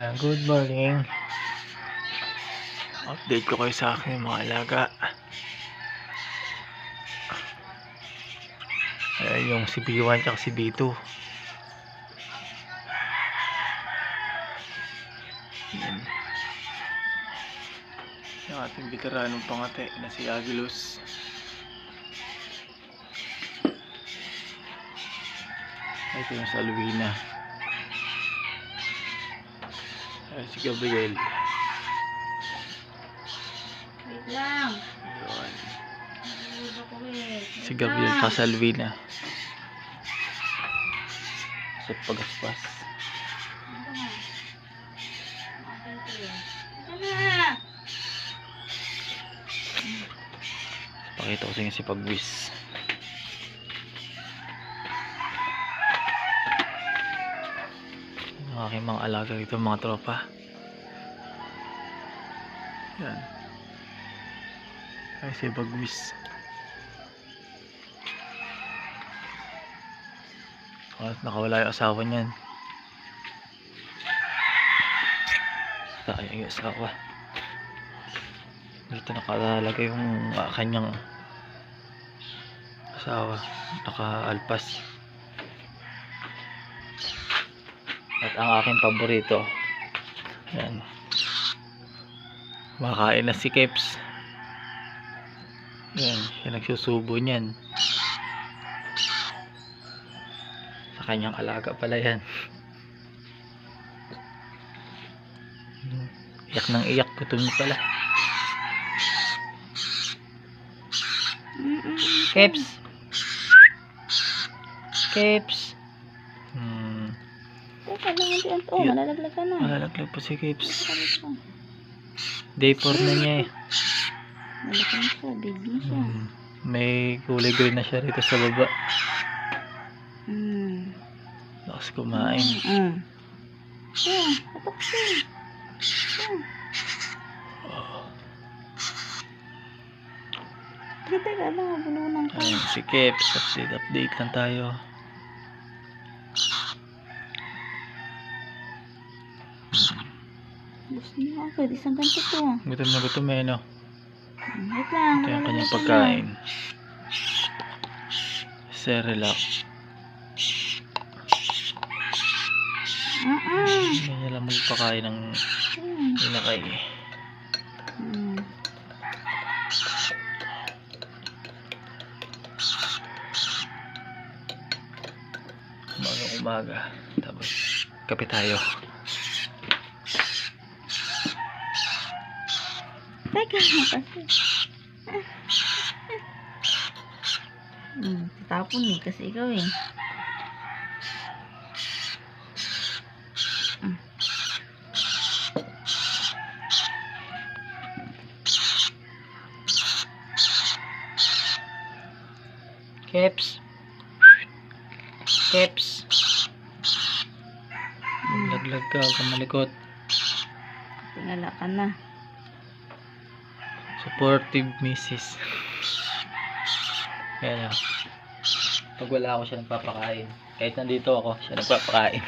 Good morning. Update ko kayo sa aking mga alaga. Ayan yung si B1 at si B2. Ayan. Yung ating veteranong pangate na si Agilus. Ito yung sa Alvina. Ayan si Gabriel. Wait lang. Ayan. Si Wait Gabriel lang. sa Alvina. Sa pagaspas. Pakita ko sa inyo si Pagwis. Ang aking mga alaga dito, mga tropa. Yan. Ay si Pagwis. At nakawala yung asawa niyan. Sayang yung asawa. Dito nakalagay yung kanyang asawa, nakaalpas. At ang aking paborito, yan, makain na si Keps. Yan, siya nagsusubo niyan. Sa kanyang alaga pala yan. Iyak ng iyak, gutom na pala. Keps, Keps. Teka lang, hindi ang to. Malalaglag ka na. Malalaglag pa si Keps. Day 4 na niya eh. Malaki na siya, big na siya. May kulay green na siya rito sa baba. Lakas kumain. Atok siya. Teka lang, mabulunan ka. Ayun si Keps. Update lang tayo. Gusto niyo ako, isang ganito to. Gutom na gutom eh, no? Wait lang. Ito yung kanyang pagkain. Cerelac. Hindi niya lang magpakain ng inakay. Umaga. Tapos kape tayo. Teka lang kasi. Tatapon eh, kasi ikaw eh. Keps. Keps. Maglaglag ka, huwag kang malikot. Tingala ka na. Supportive misis. Kaya pag wala ako siya nagpapakain. Kahit nandito ako, siya nagpapakain.